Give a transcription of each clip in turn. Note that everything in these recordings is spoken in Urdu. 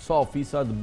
100%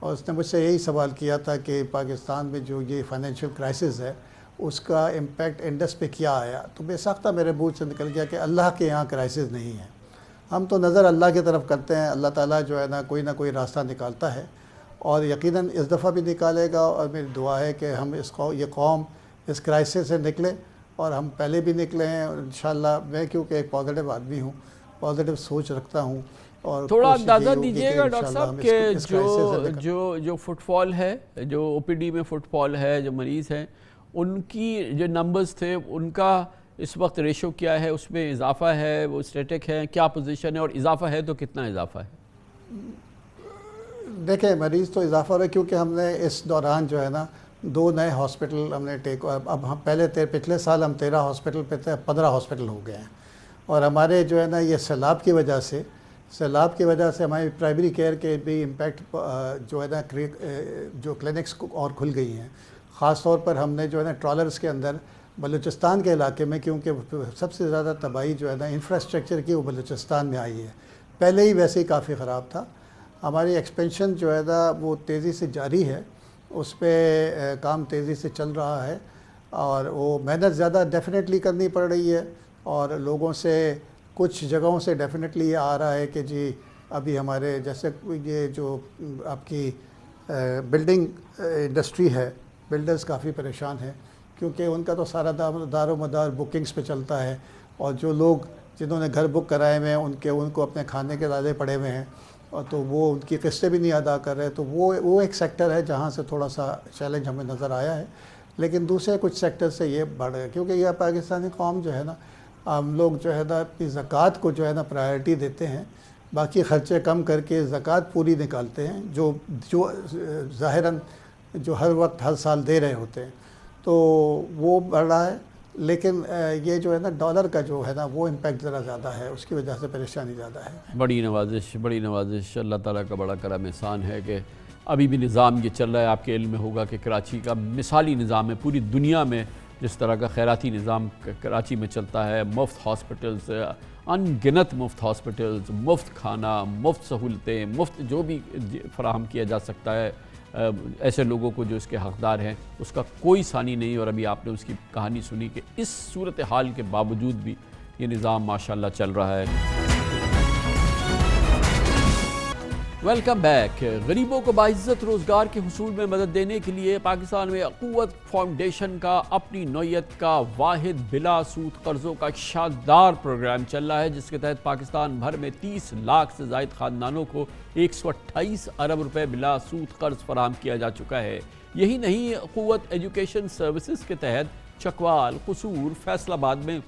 اور اس نے مجھ سے یہی سوال کیا تھا کہ پاکستان میں جو یہ فائنینشیل کرائسس ہے اس کا امپیکٹ انڈس پہ کیا آیا. تو بے ساختہ میرے منہ سے نکل گیا کہ اللہ کے یہاں کرائسس نہیں ہیں. ہم تو نظر اللہ کی طرف کرتے ہیں, اللہ تعالیٰ جو ہے نا کوئی راستہ نکالتا ہے, اور یقیناً اس دفعہ بھی نکالے گا. اور میری دعا ہے کہ ہم یہ قوم اس کرائسس سے نکلے, اور ہم پہلے بھی نکلے ہیں. اور انشاءاللہ میں کیونکہ ایک پازیٹیو آدمی ہوں, پازیٹیو سوچ رکھتا ہوں, اور تھوڑا کوشش یہی اندازہ ہوگی دیجیے کہ گا ڈاکٹر انشاءاللہ صاحب ہم کہ اس کرائسس سے نکل. جو فٹ فال ہے, جو او پی ڈی میں فٹ فال ہے, جو مریض ہیں ان کی جو نمبرز تھے ان کا اس وقت ریشو کیا ہے, اس میں اضافہ ہے, وہ اسٹیٹک ہے, کیا پوزیشن ہے, اور اضافہ ہے تو کتنا اضافہ ہے؟ دیکھیں مریض تو اضافہ ہو رہا ہے کیونکہ ہم نے اس دوران جو ہے نا 2 نئے ہاسپٹل ہم نے اب ہم پچھلے سال ہم 13 ہاسپٹل پہ تھے, 15 ہاسپٹل ہو گئے ہیں. اور ہمارے جو ہے نا یہ سیلاب کی وجہ سے ہماری پرائمری کیئر کے بھی امپیکٹ جو ہے نا جو کلینکس اور کھل گئی ہیں. خاص طور پر ہم نے جو ہے نا ٹرالرز کے اندر بلوچستان کے علاقے میں, کیونکہ سب سے زیادہ تباہی جو ہے نا انفراسٹرکچر کی وہ بلوچستان میں آئی ہے. پہلے ہی ویسے ہی کافی خراب تھا. ہماری ایکسپینشن جو ہے نا وہ تیزی سے جاری ہے, اس پہ کام تیزی سے چل رہا ہے, اور وہ محنت زیادہ ڈیفینیٹلی کرنی پڑ رہی ہے. اور لوگوں سے کچھ جگہوں سے ڈیفینیٹلی یہ آ رہا ہے کہ جی ابھی ہمارے جیسے یہ جو آپ کی بلڈنگ انڈسٹری ہے, بلڈرز کافی پریشان ہیں کیونکہ ان کا تو سارا دار و مدار بکنگز پہ چلتا ہے, اور جو لوگ جنہوں نے گھر بک کرائے ہوئے ہیں ان کو اپنے کھانے کے لالے پڑے ہوئے ہیں, اور تو وہ ان کی قسطیں بھی نہیں ادا کر رہے. تو وہ ایک سیکٹر ہے جہاں سے تھوڑا سا چیلنج ہمیں نظر آیا ہے. لیکن دوسرے کچھ سیکٹر سے یہ بڑھ گیا کیونکہ یہ پاکستانی قوم جو ہے نا, ہم لوگ جو ہے نا اپنی زکوٰۃ کو جو ہے نا پرائرٹی دیتے ہیں, باقی خرچے کم کر کے زکوٰۃ پوری نکالتے ہیں جو ظاہراً جو ہر وقت ہر سال دے رہے ہوتے ہیں. تو وہ بڑھ رہا ہے. لیکن یہ جو ہے نا ڈالر کا جو ہے نا وہ امپیکٹ ذرا زیادہ ہے, اس کی وجہ سے پریشانی زیادہ ہے. بڑی نوازش اللہ تعالیٰ کا بڑا کرم احسان ہے کہ ابھی بھی نظام یہ چل رہا ہے. آپ کے علم میں ہوگا کہ کراچی کا مثالی نظام ہے, پوری دنیا میں جس طرح کا خیراتی نظام کراچی میں چلتا ہے, مفت ہاسپٹلز, ان گنت مفت ہاسپٹلز, مفت کھانا, مفت سہولتیں, مفت جو بھی فراہم کیا جا سکتا ہے ایسے لوگوں کو جو اس کے حقدار ہیں, اس کا کوئی ثانی نہیں. اور ابھی آپ نے اس کی کہانی سنی کہ اس صورتحال کے باوجود بھی یہ نظام ماشاءاللہ چل رہا ہے. Welcome back. غریبوں کو باعزت روزگار کے حصول میں مدد دینے کے لیے پاکستان میں قوت فاؤنڈیشن کا اپنی نوعیت کا واحد بلا سود قرضوں کا ایک شاندار پروگرام چل رہا ہے, جس کے تحت پاکستان بھر میں 30 لاکھ سے زائد خاندانوں کو 128 ارب روپے بلا سود قرض فراہم کیا جا چکا ہے. یہی نہیں, قوت ایجوکیشن سروسز کے تحت چکوال, قصور, فیصل آباد میں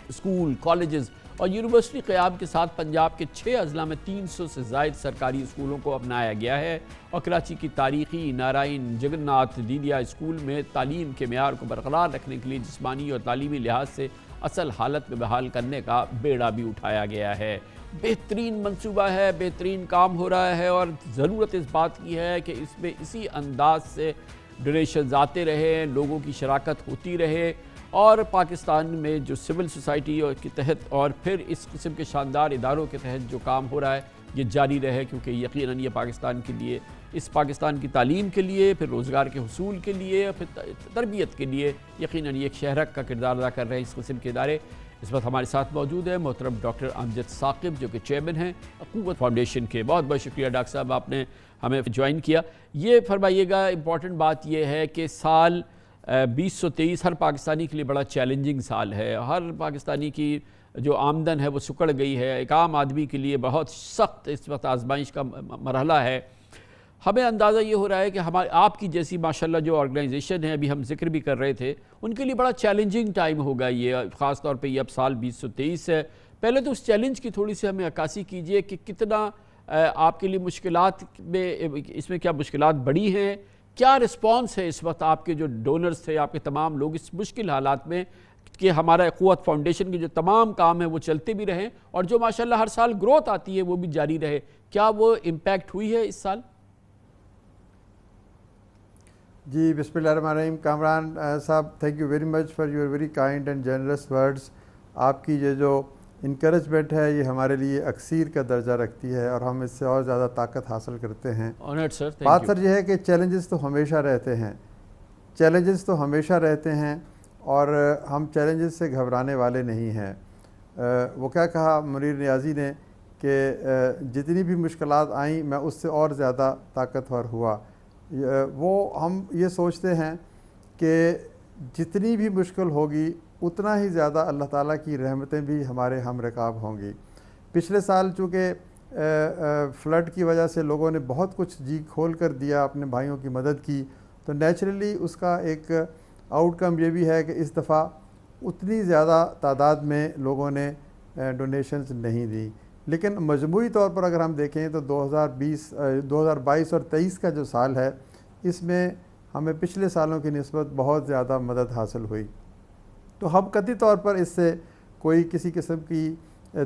اسکول, کالجز اور یونیورسٹی قیام کے ساتھ پنجاب کے 6 اضلاع میں 300 سے زائد سرکاری اسکولوں کو اپنایا گیا ہے. اور کراچی کی تاریخی نارائن جگن ناتھ دیدیا اسکول میں تعلیم کے معیار کو برقرار رکھنے کے لیے جسمانی اور تعلیمی لحاظ سے اصل حالت میں بحال کرنے کا بیڑا بھی اٹھایا گیا ہے. بہترین منصوبہ ہے, بہترین کام ہو رہا ہے, اور ضرورت اس بات کی ہے کہ اس میں اسی انداز سے ڈونیشنز آتے رہے, لوگوں کی شراکت ہوتی رہے, اور پاکستان میں جو سول سوسائٹی کے تحت اور پھر اس قسم کے شاندار اداروں کے تحت جو کام ہو رہا ہے یہ جاری رہے, کیونکہ یقیناً یہ پاکستان کے لیے, اس پاکستان کی تعلیم کے لیے, پھر روزگار کے حصول کے لیے, پھر تربیت کے لیے یقیناً یہ ایک شہرک کا کردار ادا کر رہے ہیں اس قسم کے ادارے. اس وقت ہمارے ساتھ موجود ہے محترم ڈاکٹر امجد ثاقب جو کہ چیئرمین ہیں قوت فاؤنڈیشن کے. بہت بہت شکریہ ڈاکٹر صاحب, آپ نے ہمیں جوائن کیا. یہ فرمائیے گا, امپورٹنٹ بات یہ ہے کہ سال 2023 ہر پاکستانی کے لیے بڑا چیلنجنگ سال ہے. ہر پاکستانی کی جو آمدن ہے وہ سکڑ گئی ہے. ایک عام آدمی کے لیے بہت سخت اس وقت آزمائش کا مرحلہ ہے. ہمیں اندازہ یہ ہو رہا ہے کہ آپ کی جیسی ماشاءاللہ جو آرگنائزیشن ہے, ابھی ہم ذکر بھی کر رہے تھے, ان کے لیے بڑا چیلنجنگ ٹائم ہوگا یہ, خاص طور پہ یہ اب سال 2023 ہے. پہلے تو اس چیلنج کی تھوڑی سی ہمیں عکاسی کیجئے کہ کتنا آپ کے لیے مشکلات میں, اس میں کیا مشکلات بڑی ہیں, کیا رسپانس ہے اس وقت آپ کے جو ڈونرز تھے, آپ کے تمام لوگ اس مشکل حالات میں, کہ ہمارا قوت فاؤنڈیشن کے جو تمام کام ہیں وہ چلتے بھی رہیں اور جو ماشاءاللہ ہر سال گروتھ آتی ہے وہ بھی جاری رہے. کیا وہ امپیکٹ ہوئی ہے اس سال؟ جی بسم اللہ الرحمن الرحیم. کامران صاحب, thank you very much for your very kind and generous words. آپ کی یہ جو انکریجمنٹ ہے، یہ ہمارے لیے اکسیر کا درجہ رکھتی ہے اور ہم اس سے اور زیادہ طاقت حاصل کرتے ہیں۔ بات سر یہ ہے کہ چیلنجز تو ہمیشہ رہتے ہیں، چیلنجز تو ہمیشہ رہتے ہیں اور ہم چیلنجز سے گھبرانے والے نہیں ہیں۔ وہ کیا کہا منیر نیازی نے کہ جتنی بھی مشکلات آئیں میں اس سے اور زیادہ طاقتور ہوا۔ وہ ہم یہ سوچتے ہیں کہ جتنی بھی مشکل ہوگی اتنا ہی زیادہ اللہ تعالیٰ کی رحمتیں بھی ہمارے ہم رکاب ہوں گی۔ پچھلے سال چونکہ فلڈ کی وجہ سے لوگوں نے بہت کچھ جی کھول کر دیا، اپنے بھائیوں کی مدد کی، تو نیچرلی اس کا ایک آؤٹ کم یہ بھی ہے کہ اس دفعہ اتنی زیادہ تعداد میں لوگوں نے ڈونیشنز نہیں دی۔ لیکن مجموعی طور پر اگر ہم دیکھیں تو 2022 اور 23 کا جو سال ہے، اس میں ہمیں پچھلے سالوں کی نسبت بہت زیادہ مدد حاصل ہوئی۔ تو ہم قطعی طور پر اس سے کوئی کسی قسم کی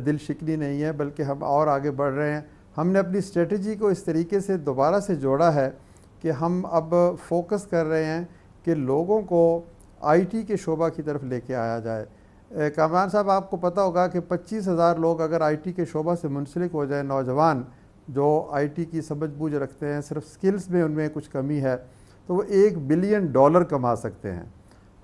دل شکنی نہیں ہے، بلکہ ہم اور آگے بڑھ رہے ہیں۔ ہم نے اپنی اسٹریٹجی کو اس طریقے سے دوبارہ سے جوڑا ہے کہ ہم اب فوکس کر رہے ہیں کہ لوگوں کو آئی ٹی کے شعبہ کی طرف لے کے آیا جائے۔ کامران صاحب، آپ کو پتہ ہوگا کہ 25,000 لوگ اگر آئی ٹی کے شعبہ سے منسلک ہو جائیں، نوجوان جو آئی ٹی کی سمجھ بوجھ رکھتے ہیں، صرف سکلز میں ان میں کچھ کمی ہے، تو وہ $1 بلین کما سکتے ہیں۔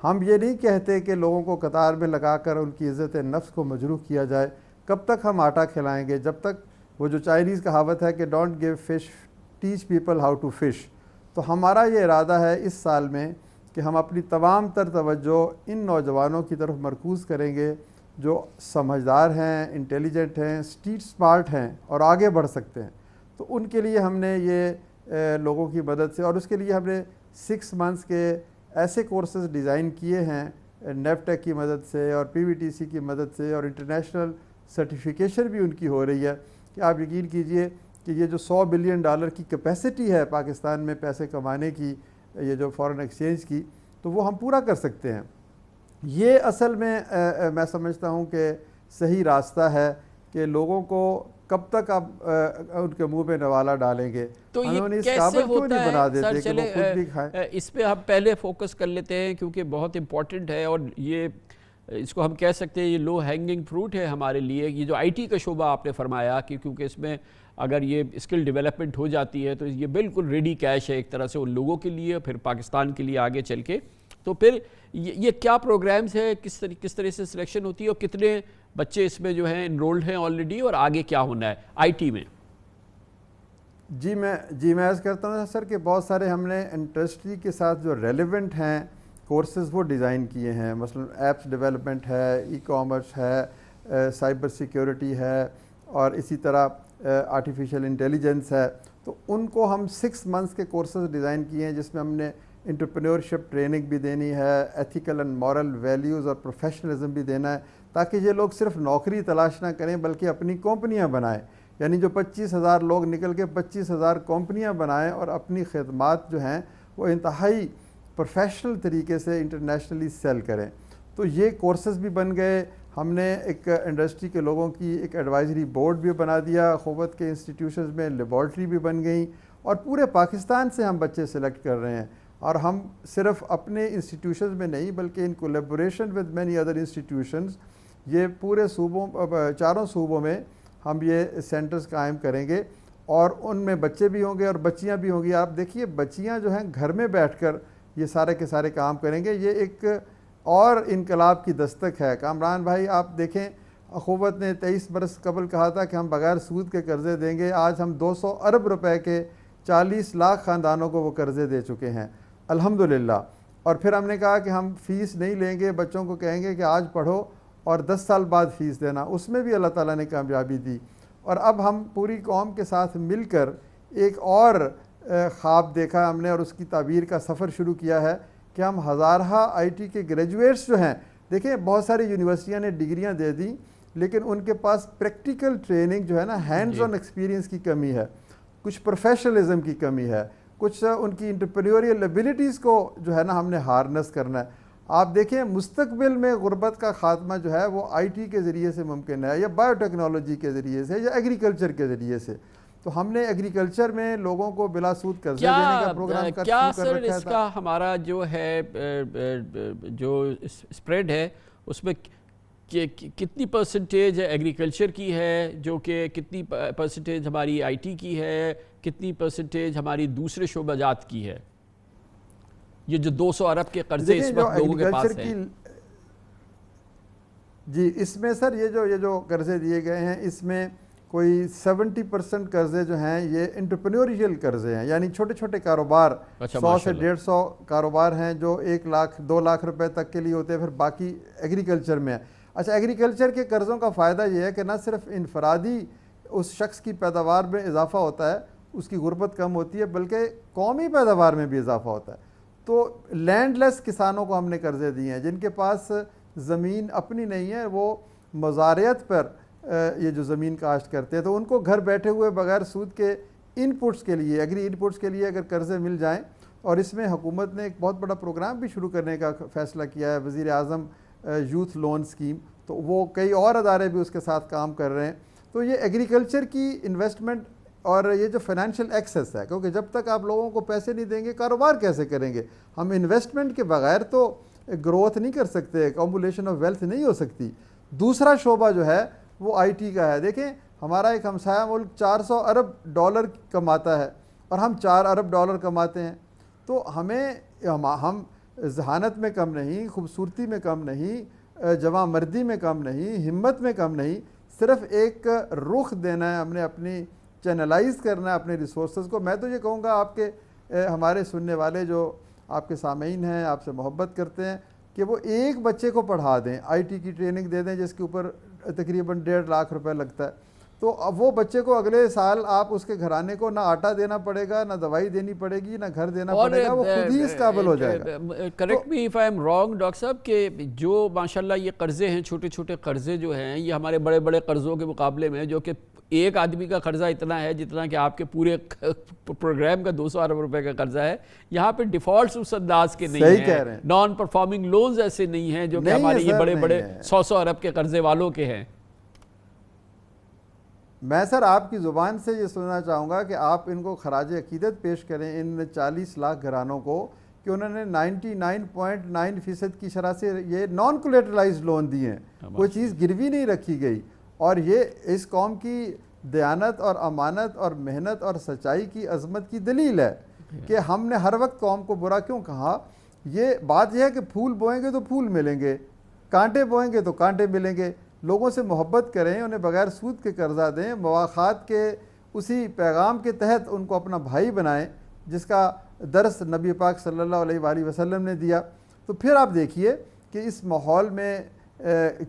ہم یہ نہیں کہتے کہ لوگوں کو قطار میں لگا کر ان کی عزت نفس کو مجروح کیا جائے۔ کب تک ہم آٹا کھلائیں گے؟ جب تک وہ جو چائنیز کہاوت ہے کہ don't give fish teach people how to fish. تو ہمارا یہ ارادہ ہے اس سال میں کہ ہم اپنی تمام تر توجہ ان نوجوانوں کی طرف مرکوز کریں گے جو سمجھدار ہیں، انٹیلیجنٹ ہیں، اسٹریٹ سمارٹ ہیں اور آگے بڑھ سکتے ہیں۔ تو ان کے لیے ہم نے یہ لوگوں کی مدد سے، اور اس کے لیے ہم نے 6 منتھس کے ایسے کورسز ڈیزائن کیے ہیں نیفٹیک کی مدد سے اور پی وی ٹی سی کی مدد سے، اور انٹرنیشنل سرٹیفیکیشن بھی ان کی ہو رہی ہے کہ آپ یقین کیجئے کہ یہ جو $100 بلین کی کیپیسٹی ہے پاکستان میں پیسے کمانے کی، یہ جو فارن ایکسچینج کی، تو وہ ہم پورا کر سکتے ہیں۔ یہ اصل میں سمجھتا ہوں کہ صحیح راستہ ہے کہ لوگوں کو کب تک آپ ان کے منہ پہ نوالا ڈالیں گے؟ تو یہ کیسے ہوتا ہے سر؟ چلے اس پہ ہم پہلے فوکس کر لیتے ہیں کیونکہ بہت امپورٹنٹ ہے، اور یہ اس کو ہم کہہ سکتے ہیں یہ لو ہینگنگ فروٹ ہے ہمارے لیے۔ یہ جو آئی ٹی کا شعبہ آپ نے فرمایا کہ کیونکہ اس میں اگر یہ اسکل ڈیولپمنٹ ہو جاتی ہے تو یہ بالکل ریڈی کیش ہے ایک طرح سے ان لوگوں کے لیے، پھر پاکستان کے لیے آگے چل کے۔ تو پھر یہ کیا پروگرامز ہے، کس طرح سے سلیکشن ہوتی ہے، اور کتنے بچے اس میں جو ہیں انرولڈ ہیں آلریڈی، اور آگے کیا ہونا ہے آئی ٹی میں؟ جی میں عرض کرتا ہوں سر کہ بہت سارے ہم نے انڈسٹری کے ساتھ جو ریلیونٹ ہیں کورسز وہ ڈیزائن کیے ہیں۔ مثلا ایپس ڈیولپمنٹ ہے، ای کامرس ہے، سائبر سیکیورٹی ہے، اور اسی طرح آرٹیفیشل انٹیلیجنس ہے۔ تو ان کو ہم 6 منتھس کے کورسز ڈیزائن کیے ہیں، جس میں ہم نے انٹرپرینورشپ ٹریننگ بھی دینی ہے، ایتھیکل اینڈ مورل ویلیوز اور پروفیشنلزم بھی دینا ہے، تاکہ یہ لوگ صرف نوکری تلاش نہ کریں بلکہ اپنی کمپنیاں بنائیں۔ یعنی جو 25,000 لوگ نکل کے 25,000 کمپنیاں بنائیں اور اپنی خدمات جو ہیں وہ انتہائی پروفیشنل طریقے سے انٹرنیشنلی سیل کریں۔ تو یہ کورسز بھی بن گئے۔ ہم نے ایک انڈسٹری کے لوگوں کی ایک ایڈوائزری بورڈ بھی بنا دیا، اخوت کے انسٹیٹیوشنز میں لیبارٹری بھی بن گئیں، اور پورے پاکستان سے ہم بچے سلیکٹ کر رہے ہیں۔ اور ہم صرف اپنے انسٹیٹیوشنز میں نہیں بلکہ in collaboration with many other institutions, یہ پورے صوبوں 4 صوبوں میں ہم یہ سینٹرز قائم کریں گے، اور ان میں بچے بھی ہوں گے اور بچیاں بھی ہوں گی۔ آپ دیکھیے بچیاں جو ہیں گھر میں بیٹھ کر یہ سارے کے سارے کام کریں گے۔ یہ ایک اور انقلاب کی دستک ہے۔ کامران بھائی آپ دیکھیں، اخوت نے 23 برس قبل کہا تھا کہ ہم بغیر سود کے قرضے دیں گے، آج ہم 200 ارب روپے کے 40 لاکھ خاندانوں کو وہ قرضے دے چکے ہیں الحمدللہ۔ اور پھر ہم نے کہا کہ ہم فیس نہیں لیں گے، بچوں کو کہیں گے کہ آج پڑھو اور 10 سال بعد فیس دینا، اس میں بھی اللہ تعالیٰ نے کامیابی دی۔ اور اب ہم پوری قوم کے ساتھ مل کر ایک اور خواب دیکھا ہم نے، اور اس کی تعبیر کا سفر شروع کیا ہے کہ ہم ہزارہ آئی ٹی کے گریجویٹس جو ہیں، دیکھیں بہت ساری یونیورسٹیاں نے ڈگریاں دے دیں لیکن ان کے پاس پریکٹیکل ٹریننگ جو ہے نا، ہینڈز آن ایکسپیرینس کی کمی ہے، کچھ پروفیشنلزم کی کمی ہے، کچھ ان کی انٹرپرینیوریل ایبیلٹیز کو جو ہے نا ہم نے ہارنس کرنا ہے۔ آپ دیکھیں مستقبل میں غربت کا خاتمہ جو ہے وہ آئی ٹی کے ذریعے سے ممکن ہے، یا بایو ٹیکنالوجی کے ذریعے سے، یا ایگریکلچر کے ذریعے سے۔ تو ہم نے ایگریکلچر میں لوگوں کو بلا سود قرضے دینے کا پروگرام کر کیا رکھا سر تھا۔ اس کا ہمارا جو ہے جو اسپریڈ ہے اس میں کتنی پرسنٹیج ایگریکلچر کی ہے، جو کہ کتنی پرسنٹیج ہماری آئی ٹی کی ہے، کتنی پرسنٹیج ہماری دوسرے شعبہ جات کی ہے؟ یہ جو 200 ارب کے قرضے اس وقت لوگوں کے پاس ہیں. جی اس میں سر یہ جو قرضے دیے گئے ہیں اس میں کوئی 70% قرضے جو ہیں یہ انٹرپرینیوریل قرضے ہیں، یعنی چھوٹے چھوٹے کاروبار 100 سے 150 کاروبار ہیں جو 1 لاکھ 2 لاکھ روپے تک کے لیے ہوتے ہیں، پھر باقی ایگریکلچر میں ہے. اچھا ایگریکلچر کے قرضوں کا فائدہ یہ ہے کہ نہ صرف انفرادی اس شخص کی پیداوار میں اضافہ ہوتا ہے، اس کی غربت کم ہوتی ہے، بلکہ قومی پیداوار میں بھی اضافہ ہوتا ہے. تو لینڈ لیس کسانوں کو ہم نے قرضے دیے ہیں جن کے پاس زمین اپنی نہیں ہے، وہ مزارعت پر یہ جو زمین کاشت کرتے ہیں، تو ان کو گھر بیٹھے ہوئے بغیر سود کے ان پٹس کے لیے، ایگری ان پٹس کے لیے اگر قرضے مل جائیں. اور اس میں حکومت نے ایک بہت بڑا پروگرام بھی شروع کرنے کا فیصلہ کیا ہے، وزیر اعظم یوتھ لون اسکیم، تو وہ کئی اور ادارے بھی اس کے ساتھ کام کر رہے ہیں. تو یہ ایگریکلچر کی انویسٹمنٹ اور یہ جو فائنینشیل ایکسیس ہے، کیونکہ جب تک آپ لوگوں کو پیسے نہیں دیں گے کاروبار کیسے کریں گے؟ ہم انویسٹمنٹ کے بغیر تو گروتھ نہیں کر سکتے، ایکومولیشن آف ویلتھ نہیں ہو سکتی. دوسرا شعبہ جو ہے وہ آئی ٹی کا ہے. دیکھیں ہمارا ایک ہمسایہ ملک 400 ارب ڈالر کماتا ہے اور ہم 4 ارب ڈالر کماتے ہیں. تو ہم ذہانت میں کم نہیں، خوبصورتی میں کم نہیں، جواں مردی میں کم نہیں، ہمت میں کم نہیں، صرف ایک رخ دینا ہے، ہم نے اپنی چینلائز کرنا ہے اپنے ریسورسز کو. میں تو یہ کہوں گا آپ کے ہمارے سننے والے جو آپ کے سامعین ہیں، آپ سے محبت کرتے ہیں، کہ وہ ایک بچے کو پڑھا دیں، آئی ٹی کی ٹریننگ دے دیں جس کے اوپر تقریباً 1.5 لاکھ روپے لگتا ہے. تو اب وہ بچے کو اگلے سال آپ اس کے گھرانے کو نہ آٹا دینا پڑے گا، نہ دوائی دینی پڑے گی، نہ گھر دینا پڑے گا، وہ خود ہی اس قابل ہو جائے گا. Correct me if I am wrong doctor صاحب، کہ جو ماشاءاللہ یہ قرضے ہیں، چھوٹے چھوٹے قرضے جو ہیں، یہ ہمارے بڑے بڑے قرضوں کے مقابلے میں، جو کہ ایک آدمی کا قرضہ اتنا ہے جتنا کہ آپ کے پورے پروگرام کا 200 ارب روپے کا قرضہ ہے، یہاں پہ ڈیفالٹس اس انداز کے نہیں ہیں، نان پرفارمنگ لونز ایسے نہیں ہیں جو کہ ہمارے یہ بڑے بڑے 100 ارب کے قرضے والوں کے ہیں. میں سر آپ کی زبان سے یہ سننا چاہوں گا کہ آپ ان کو خراج عقیدت پیش کریں ان 40 لاکھ گھرانوں کو کہ انہوں نے 99.9% کی شرح سے یہ نان کولیٹرلائزڈ لون دیے ہیں، کوئی چیز گروی نہیں رکھی گئی. اور یہ اس قوم کی دیانت اور امانت اور محنت اور سچائی کی عظمت کی دلیل ہے کہ ہم نے ہر وقت قوم کو برا کیوں کہا. یہ بات یہ ہے کہ پھول بوئیں گے تو پھول ملیں گے، کانٹے بوئیں گے تو کانٹے ملیں گے. لوگوں سے محبت کریں، انہیں بغیر سود کے قرضہ دیں، مواخات کے اسی پیغام کے تحت ان کو اپنا بھائی بنائیں جس کا درس نبی پاک صلی اللہ علیہ وآلہ وسلم نے دیا. تو پھر آپ دیکھیے کہ اس ماحول میں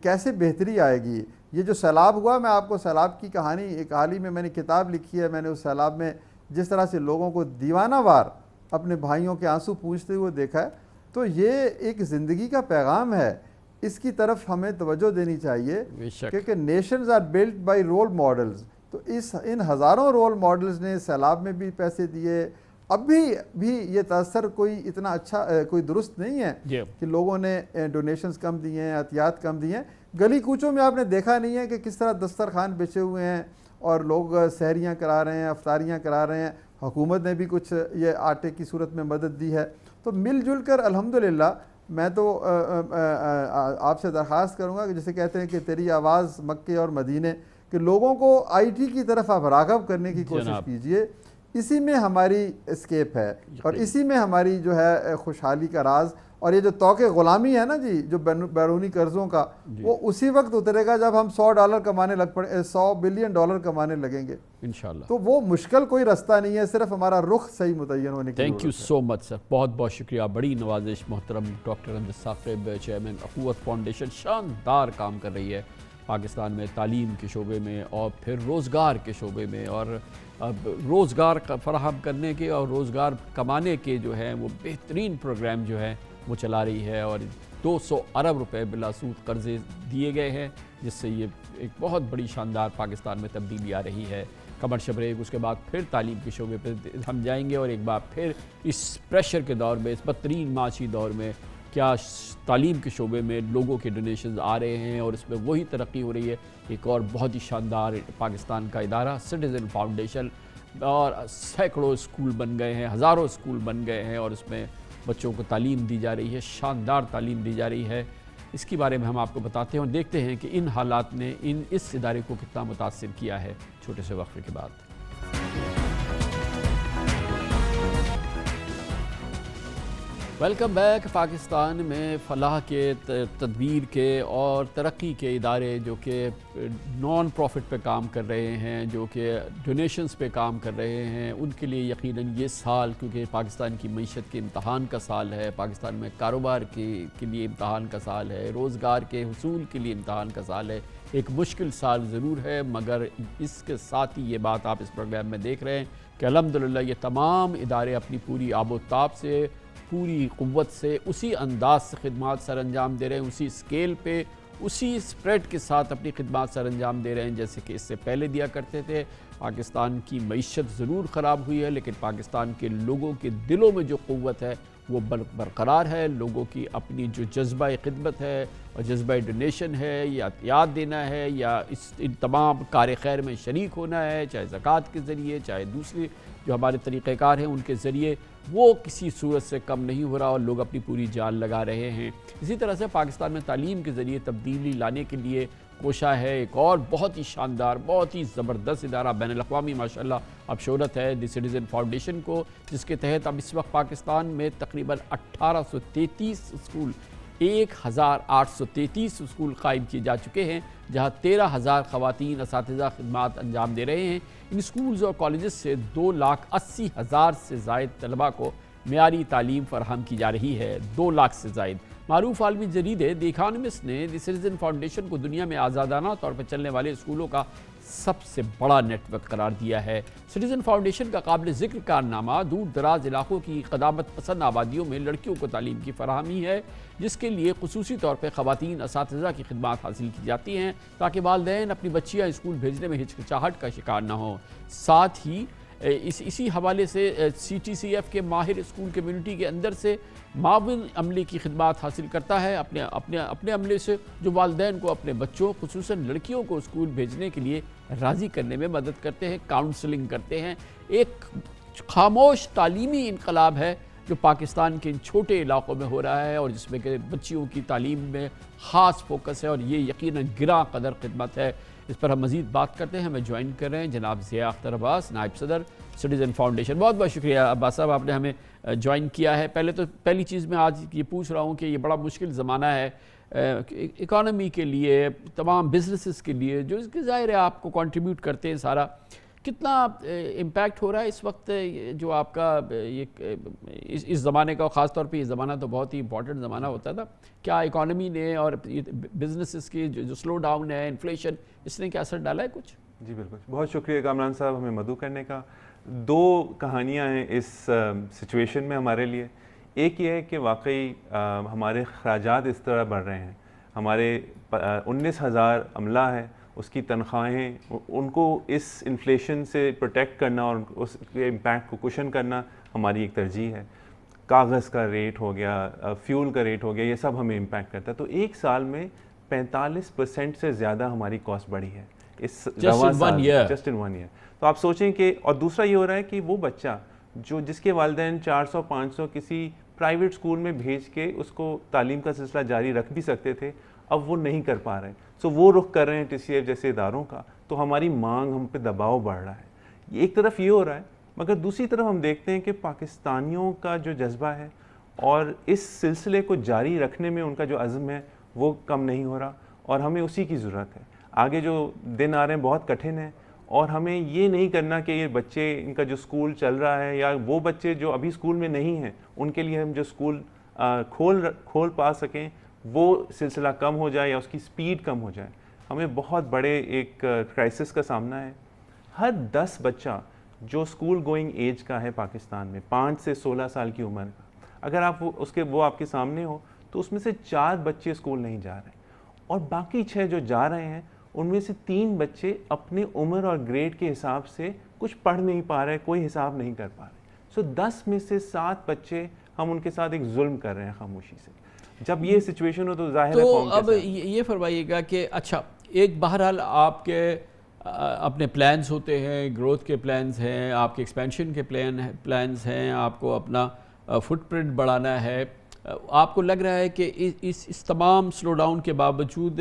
کیسے بہتری آئے گی. یہ جو سیلاب ہوا، میں آپ کو سیلاب کی کہانی ایک حال ہی میں نے کتاب لکھی ہے، میں نے اس سیلاب میں جس طرح سے لوگوں کو دیوانہ وار اپنے بھائیوں کے آنسو پوچھتے ہوئے دیکھا ہے. تو یہ ایک زندگی کا پیغام ہے، اس کی طرف ہمیں توجہ دینی چاہیے کیونکہ nations are build by role models. تو ان ہزاروں رول ماڈلز نے سیلاب میں بھی پیسے دیے. اب بھی یہ تاثر کوئی اتنا اچھا کوئی درست نہیں ہے کہ لوگوں نے ڈونیشنز کم دیے ہیں، عطیات کم دیے ہیں. گلی کوچوں میں آپ نے دیکھا نہیں ہے کہ کس طرح دسترخوان بچے ہوئے ہیں اور لوگ سحریاں کرا رہے ہیں، افطاریاں کرا رہے ہیں. حکومت نے بھی کچھ یہ آٹے کی صورت میں مدد دی ہے. تو مل جل کر الحمدللہ میں تو آپ سے درخواست کروں گا کہ جسے کہتے ہیں کہ تیری آواز مکے اور مدینے، کہ لوگوں کو آئی ٹی کی طرف آپ راغب کرنے کی کوشش کیجئے. اسی میں ہماری اسکیپ ہے اور اسی میں ہماری جو ہے خوشحالی کا راز. اور یہ جو توقع غلامی ہے نا جی، جو بیرونی قرضوں کا، وہ اسی وقت اترے گا جب ہم $100 بلین کمانے لگیں گے انشاءاللہ. تو وہ مشکل کوئی رستہ نہیں ہے، صرف ہمارا رخ صحیح متعین ہونے کی ضرورت ہے. تھینک یو سو مچ سر، بہت بہت شکریہ. بڑی نوازش محترم ڈاکٹر امجد ثاقب، چیئرمین اخوت فاؤنڈیشن، شاندار کام کر رہی ہے پاکستان میں تعلیم کے شعبے میں اور پھر روزگار کے شعبے میں، اور اب روزگار فراہم کرنے کے اور روزگار کمانے کے جو ہے وہ بہترین پروگرام جو ہے وہ چلا رہی ہے. اور 200 ارب روپے بلا سود قرضے دیے گئے ہیں جس سے یہ ایک بہت بڑی شاندار پاکستان میں تبدیلی آ رہی ہے. کمرشل بریک، اس کے بعد پھر تعلیم کے شعبے پہ ہم جائیں گے اور ایک بار پھر اس پریشر کے دور میں، اس بدترین معاشی دور میں کیا تعلیم کے شعبے میں لوگوں کے ڈونیشنز آ رہے ہیں اور اس میں وہی ترقی ہو رہی ہے. ایک اور بہت ہی شاندار پاکستان کا ادارہ سٹیزن فاؤنڈیشن، اور سینکڑوں اسکول بن گئے ہیں، ہزاروں اسکول بن گئے ہیں اور اس میں بچوں کو تعلیم دی جا رہی ہے، شاندار تعلیم دی جا رہی ہے. اس کے بارے میں ہم آپ کو بتاتے ہیں اور دیکھتے ہیں کہ ان حالات نے اس ادارے کو کتنا متاثر کیا ہے چھوٹے سے وقفے کے بعد۔ Welcome back. پاکستان میں فلاح کے، تدبیر کے اور ترقی کے ادارے جو کہ نان پروفٹ پہ کام کر رہے ہیں، جو کہ ڈونیشنز پہ کام کر رہے ہیں، ان کے لیے یقیناً یہ سال، کیونکہ پاکستان کی معیشت کے امتحان کا سال ہے، پاکستان میں کاروبار کے لیے امتحان کا سال ہے، روزگار کے حصول کے لیے امتحان کا سال ہے، ایک مشکل سال ضرور ہے، مگر اس کے ساتھ ہی یہ بات آپ اس پروگرام میں دیکھ رہے ہیں کہ الحمدللہ یہ تمام ادارے اپنی پوری آب و تاب سے، پوری قوت سے، اسی انداز سے خدمات سر انجام دے رہے ہیں، اسی اسکیل پہ، اسی اسپریڈ کے ساتھ اپنی خدمات سر انجام دے رہے ہیں جیسے کہ اس سے پہلے دیا کرتے تھے۔ پاکستان کی معیشت ضرور خراب ہوئی ہے، لیکن پاکستان کے لوگوں کے دلوں میں جو قوت ہے وہ برقرار ہے۔ لوگوں کی اپنی جو جذبہ خدمت ہے اور جذبہ ڈونیشن ہے، یا عطیات دینا ہے، یا ان تمام کار خیر میں شریک ہونا ہے، چاہے زکوٰۃ کے ذریعے، چاہے دوسری جو ہمارے طریقہ کار ہیں ان کے ذریعے، وہ کسی صورت سے کم نہیں ہو رہا اور لوگ اپنی پوری جان لگا رہے ہیں۔ اسی طرح سے پاکستان میں تعلیم کے ذریعے تبدیلی لانے کے لیے کوشاں ہے ایک اور بہت ہی شاندار، بہت ہی زبردست ادارہ، بین الاقوامی ماشاءاللہ اب شہرت ہے، دی سٹیزن فاؤنڈیشن کو، جس کے تحت اب اس وقت پاکستان میں تقریباً 1833 اسکول، 1833 اسکول قائم کیے جا چکے ہیں، جہاں 13,000 خواتین اساتذہ خدمات انجام دے رہے ہیں۔ ان اسکولز اور کالجز سے 2,80,000 سے زائد طلباء کو معیاری تعلیم فراہم کی جا رہی ہے، 2 لاکھ سے زائد۔ معروف عالمی جریدے دی اکانومسٹ نے دی سٹیزن فاؤنڈیشن کو دنیا میں آزادانہ طور پر چلنے والے اسکولوں کا سب سے بڑا نیٹ ورک قرار دیا ہے۔ سٹیزن فاؤنڈیشن کا قابل ذکر کارنامہ دور دراز علاقوں کی قدامت پسند آبادیوں میں لڑکیوں کو تعلیم کی فراہمی ہے، جس کے لیے خصوصی طور پہ خواتین اساتذہ کی خدمات حاصل کی جاتی ہیں تاکہ والدین اپنی بچیاں اسکول بھیجنے میں ہچکچاہٹ کا شکار نہ ہوں۔ ساتھ ہی اسی حوالے سے سی ٹی سی ایف کے ماہر اسکول کمیونٹی کے اندر سے معاون عملے کی خدمات حاصل کرتا ہے، اپنے عملے سے جو والدین کو اپنے بچوں خصوصاً لڑکیوں کو اسکول بھیجنے کے لیے راضی کرنے میں مدد کرتے ہیں، کاؤنسلنگ کرتے ہیں۔ ایک خاموش تعلیمی انقلاب ہے جو پاکستان کے ان چھوٹے علاقوں میں ہو رہا ہے اور جس میں کہ بچیوں کی تعلیم میں خاص فوکس ہے، اور یہ یقیناً گراں قدر خدمت ہے۔ اس پر ہم مزید بات کرتے ہیں۔ ہمیں جوائن کر رہے ہیں جناب ضیاء اختر عباس، نائب صدر سٹیزن فاؤنڈیشن۔ بہت بہت شکریہ عباس صاحب، آپ نے ہمیں جوائن کیا ہے۔ پہلی چیز میں آج یہ پوچھ رہا ہوں کہ یہ بڑا مشکل زمانہ ہے اکانومی کے لیے، تمام بزنسز کے لیے، جو اس کے ظاہر ہے آپ کو کنٹریبیوٹ کرتے ہیں سارا، کتنا امپیکٹ ہو رہا ہے اس وقت جو آپ کا اس زمانے کا، خاص طور پہ یہ زمانہ تو بہت ہی امپورٹنٹ زمانہ ہوتا تھا، کیا اکانومی نے اور بزنسز کی جو سلو ڈاؤن ہے، انفلیشن، اس نے کیا اثر ڈالا ہے کچھ؟ جی بالکل، بہت شکریہ کامران صاحب ہمیں مدعو کرنے کا۔ 2 کہانیاں ہیں اس سچویشن میں ہمارے لیے۔ ایک یہ ہے کہ واقعی ہمارے اخراجات اس طرح بڑھ رہے ہیں، ہمارے 19,000 عملہ ہے، اس کی تنخواہیں، ان کو اس انفلیشن سے پروٹیکٹ کرنا اور اس کے امپیکٹ کو کشن کرنا ہماری ایک ترجیح ہے۔ کاغذ کا ریٹ ہو گیا، فیول کا ریٹ ہو گیا، یہ سب ہمیں امپیکٹ کرتا ہے۔ تو ایک سال میں 45% سے زیادہ ہماری کاسٹ بڑھی ہے اس جسٹ ان 1 ایئر۔ تو آپ سوچیں کہ، اور دوسرا یہ ہو رہا ہے کہ وہ بچہ جس کے والدین 400-500 کسی پرائیویٹ اسکول میں بھیج کے اس کو تعلیم کا سلسلہ جاری رکھ بھی سکتے تھے، اب وہ نہیں کر پا رہے ہیں، سو وہ رخ کر رہے ہیں ٹی سی ایف جیسے اداروں کا، تو ہماری مانگ، ہم پہ دباؤ بڑھ رہا ہے۔ ایک طرف یہ ہو رہا ہے، مگر دوسری طرف ہم دیکھتے ہیں کہ پاکستانیوں کا جو جذبہ ہے اور اس سلسلے کو جاری رکھنے میں ان کا جو عزم ہے وہ کم نہیں ہو رہا، اور ہمیں اسی کی ضرورت ہے۔ آگے جو دن آ رہے ہیں بہت کٹھن ہیں، اور ہمیں یہ نہیں کرنا کہ یہ بچے، ان کا جو اسکول چل رہا ہے، یا وہ بچے جو ابھی اسکول میں نہیں ہیں، ان کے لیے ہم جو اسکول کھول پا سکیں وہ سلسلہ کم ہو جائے یا اس کی سپیڈ کم ہو جائے۔ ہمیں بہت بڑے ایک کرائسس کا سامنا ہے۔ ہر 10 بچہ جو اسکول گوئنگ ایج کا ہے پاکستان میں، 5 سے 16 سال کی عمر کا، اگر آپ وہ آپ کے سامنے ہو تو اس میں سے 4 بچے اسکول نہیں جا رہے، اور باقی 6 جو جا رہے ہیں ان میں سے 3 بچے اپنے عمر اور گریڈ کے حساب سے کچھ پڑھ نہیں پا رہے، کوئی حساب نہیں کر پا رہے۔ سو 10 میں سے 7 بچے ہم ان کے ساتھ ایک ظلم کر رہے ہیں خاموشی سے۔ جب یہ سچویشن ہو تو ظاہر ہے تو اب یہ فرمائیے گا کہ اچھا، ایک بہرحال آپ کے اپنے پلانز ہوتے ہیں، گروتھ کے پلانز ہیں، آپ کے ایکسپینشن کے پلانز ہیں، آپ کو اپنا فٹ پرنٹ بڑھانا ہے، آپ کو لگ رہا ہے کہ اس تمام سلو ڈاؤن کے باوجود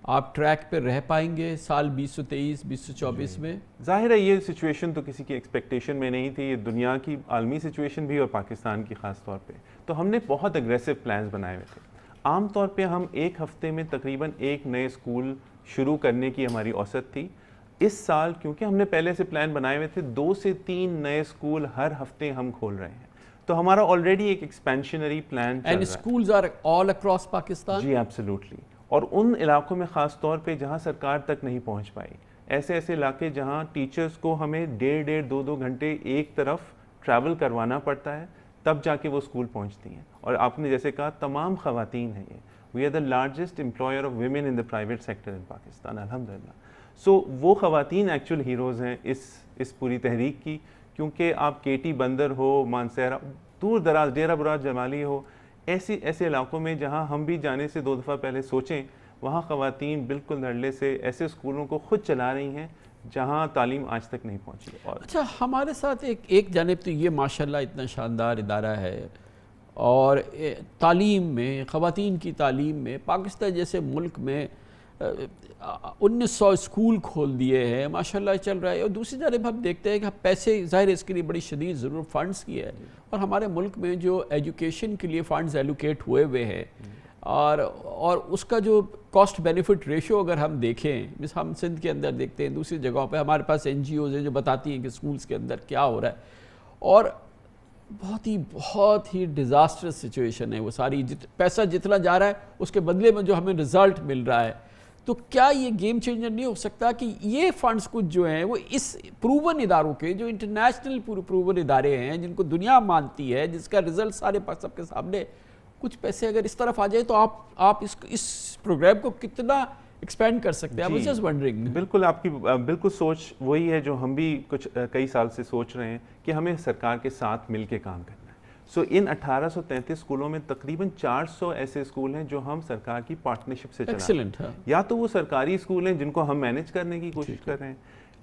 آپ ٹریک پہ رہ پائیں گے سال 2023 2024 میں؟ ظاہر ہے یہ سچویشن تو کسی کی ایکسپیکٹیشن میں نہیں تھی، یہ دنیا کی عالمی سچویشن بھی اور پاکستان کی خاص طور پہ، تو ہم نے بہت اگریسو پلانز بنائے ہوئے تھے۔ عام طور پہ ہم ایک ہفتے میں تقریباً ایک نئے اسکول شروع کرنے کی ہماری اوسط تھی۔ اس سال کیونکہ ہم نے پہلے سے پلان بنائے ہوئے تھے، 2 سے 3 نئے اسکول ہر ہفتے ہم کھول رہے ہیں، تو ہمارا آلریڈی ایک ایکسپینشنری پلان چل رہا ہے۔ And schools are all across Pakistan? جی ایبسلیوٹلی، اور ان علاقوں میں خاص طور پہ جہاں سرکار تک نہیں پہنچ پائی، ایسے علاقے جہاں ٹیچرز کو ہمیں 1.5-2 گھنٹے ایک طرف ٹریول کروانا پڑتا ہے، تب جا کے وہ اسکول پہنچتی ہیں۔ اور آپ نے جیسے کہا تمام خواتین ہیں، یہ we are the largest employer of women in the private sector in Pakistan الحمدللہ۔ سو وہ خواتین ایکچوئل ہیروز ہیں اس پوری تحریک کی، کیونکہ آپ کیٹی بندر ہو، مانسہرہ، دور دراز ڈیرہ براد جمالی ہو، ایسے علاقوں میں جہاں ہم بھی جانے سے 2 دفعہ پہلے سوچیں، وہاں خواتین بالکل دھڑلے سے ایسے اسکولوں کو خود چلا رہی ہیں جہاں تعلیم آج تک نہیں پہنچی۔ اچھا، ہمارے ساتھ ایک جانب تو یہ ماشاءاللہ اتنا شاندار ادارہ ہے، اور تعلیم میں، خواتین کی تعلیم میں پاکستان جیسے ملک میں 1900 اسکول کھول دیے ہیں، ماشاءاللہ چل رہا ہے۔ اور دوسری جانب ہم دیکھتے ہیں کہ پیسے، ظاہر اس کے لیے بڑی شدید ضرورت فنڈز کی ہے، اور ہمارے ملک میں جو ایجوکیشن کے لیے فنڈز ایلوکیٹ ہوئے ہیں، اور اس کا جو کاسٹ بینیفٹ ریشو اگر ہم دیکھیں، جس ہم سندھ کے اندر دیکھتے ہیں، دوسری جگہوں پہ ہمارے پاس NGOs ہیں جو بتاتی ہیں کہ اسکولز کے اندر کیا ہو رہا ہے، اور بہت ہی ڈیزاسٹرس سچویشن ہے وہ ساری۔ پیسہ جتنا جا رہا ہے اس کے بدلے میں جو ہمیں رزلٹ مل رہا ہے، تو کیا یہ گیم چینجر نہیں ہو سکتا کہ یہ فنڈز کچھ جو ہیں وہ اس پروون اداروں کے، جو انٹرنیشنل پروون ادارے ہیں، جن کو دنیا مانتی ہے، جس کا رزلٹ سارے سب کے سامنے، کچھ پیسے اگر اس طرف آ جائے تو آپ اس پروگرام کو کتنا ایکسپینڈ کر سکتے ہیں؟ Just wondering. بالکل، آپ کی بالکل سوچ وہی ہے جو ہم بھی کئی سال سے سوچ رہے ہیں کہ ہمیں سرکار کے ساتھ مل کے کام کرنا ہے۔ سو ان 1833 اسکولوں میں تقریباً 400 ایسے اسکول ہیں جو ہم سرکار کی پارٹنرشپ سے چلا رہے ہیں، یا تو وہ سرکاری اسکول ہیں جن کو ہم مینیج کرنے کی کوشش کر رہے ہیں،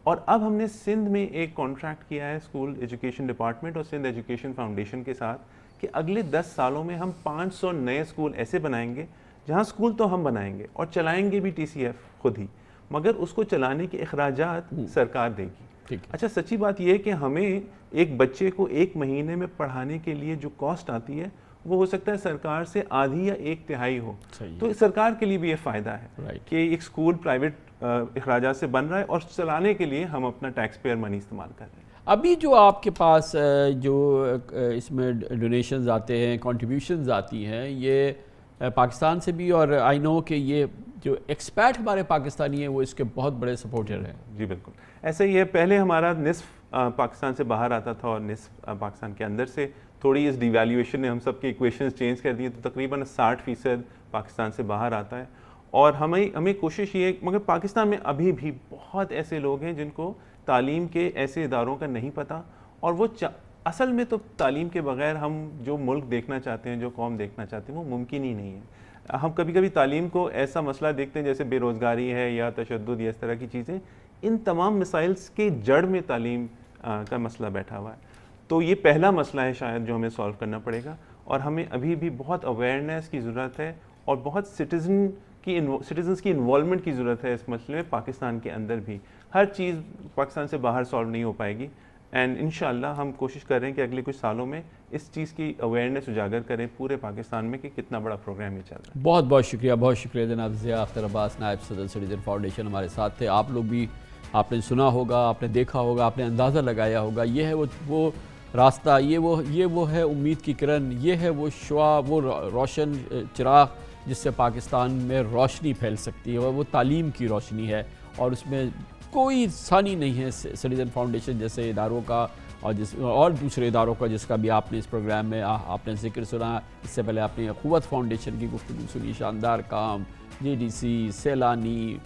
اور اب ہم نے سندھ میں ایک کانٹریکٹ کیا ہے اسکول ایجوکیشن ڈپارٹمنٹ اور سندھ ایجوکیشن فاؤنڈیشن کے ساتھ کہ اگلے 10 سالوں میں ہم 500 نئے اسکول ایسے بنائیں گے، جہاں اسکول تو ہم بنائیں گے اور چلائیں گے بھی TCF خود ہی، مگر اس کو چلانے کے اخراجات سرکار دے گی۔ اچھا، سچی بات یہ ہے کہ ہمیں ایک بچے کو 1 مہینے میں پڑھانے کے لیے جو کاسٹ آتی ہے وہ ہو سکتا ہے سرکار سے آدھی یا 1/3 ہو، تو سرکار کے لیے بھی یہ فائدہ ہے کہ ایک اسکول پرائیویٹ اخراجات سے بن رہا ہے اور چلانے کے لیے ہم اپنا ٹیکس پیئر منی استعمال کر رہے ہیں۔ ابھی جو آپ کے پاس جو اس میں ڈونیشنز آتے ہیں، کنٹریبیوشنز آتی ہیں، یہ پاکستان سے بھی، اور آئی نو کہ یہ جو ایکسپیٹ ہمارے پاکستانی ہیں وہ اس کے بہت بڑے سپورٹر ہیں۔ جی بالکل ایسے ہی ہے، پہلے ہمارا نصف پاکستان سے باہر آتا تھا اور نصف پاکستان کے اندر سے، تھوڑی اس ڈیویلیویشن نے ہم سب کی ایکویشنز چینج کر دی ہیں، تو تقریباً 60% پاکستان سے باہر آتا ہے، اور ہمیں کوشش یہ ہے، مگر پاکستان میں ابھی بھی بہت ایسے لوگ ہیں جن کو تعلیم کے ایسے اداروں کا نہیں پتہ، اور وہ اصل میں تو تعلیم کے بغیر ہم جو ملک دیکھنا چاہتے ہیں، جو قوم دیکھنا چاہتے ہیں، وہ ممکن ہی نہیں ہے۔ ہم کبھی کبھی تعلیم کو ایسا مسئلہ دیکھتے ہیں جیسے بے روزگاری ہے یا تشدد یا اس طرح کی چیزیں، ان تمام مسائلز کے جڑ میں تعلیم کا مسئلہ بیٹھا ہوا ہے۔ تو یہ پہلا مسئلہ ہے شاید جو ہمیں سالو کرنا پڑے گا، اور ہمیں ابھی بھی بہت اویئرنیس کی ضرورت ہے اور بہت سٹیزنز کی انوالومنٹ کی ضرورت ہے اس مسئلے میں۔ پاکستان کے اندر بھی ہر چیز پاکستان سے باہر سالو نہیں ہو پائے گی، اینڈ انشاءاللہ ہم کوشش کر رہے ہیں کہ اگلے کچھ سالوں میں اس چیز کی اویئرنیس اجاگر کریں پورے پاکستان میں کہ کتنا بڑا پروگرام یہ چل رہا ہے۔ بہت بہت شکریہ جناب ضیاء اختر عباس، نائب صدر سٹیزن فاؤنڈیشن ہمارے ساتھ تھے۔ آپ لوگ بھی، آپ نے سنا ہوگا، آپ نے دیکھا ہوگا، آپ نے اندازہ لگایا ہوگا، یہ ہے وہ راستہ، یہ وہ ہے امید کی کرن، یہ ہے وہ شعاع، وہ روشن چراغ جس سے پاکستان میں روشنی پھیل سکتی ہے، اور وہ تعلیم کی روشنی ہے، اور اس میں کوئی ثانی نہیں ہے سٹیزن فاؤنڈیشن جیسے اداروں کا اور دوسرے اداروں کا، جس کا بھی آپ نے اس پروگرام میں آپ نے ذکر سنا۔ اس سے پہلے آپ نے قوت فاؤنڈیشن کی گفتگو سنی، شاندار کام، JDC، سیلانی،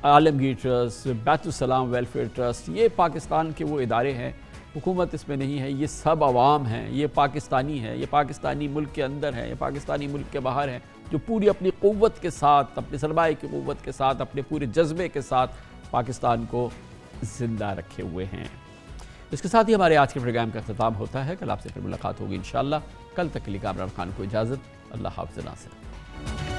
عالمگیر ٹرسٹ، بیت السلام ویلفیئر ٹرسٹ، یہ پاکستان کے وہ ادارے ہیں، حکومت اس میں نہیں ہے، یہ سب عوام ہیں، یہ پاکستانی ہیں، یہ پاکستانی ملک کے اندر ہیں، یہ پاکستانی ملک کے باہر ہیں، جو پوری اپنی قوت کے ساتھ، اپنے سرمایہ کی قوت کے ساتھ، اپنے پورے جذبے کے ساتھ پاکستان کو زندہ رکھے ہوئے ہیں۔ اس کے ساتھ ہی ہمارے آج کے پروگرام کا اختتام ہوتا ہے. کل آپ سے پھر ملاقات ہوگی انشاءاللہ. کل تک کے لیے کامران خان کو اجازت. اللہ حافظ ناصر.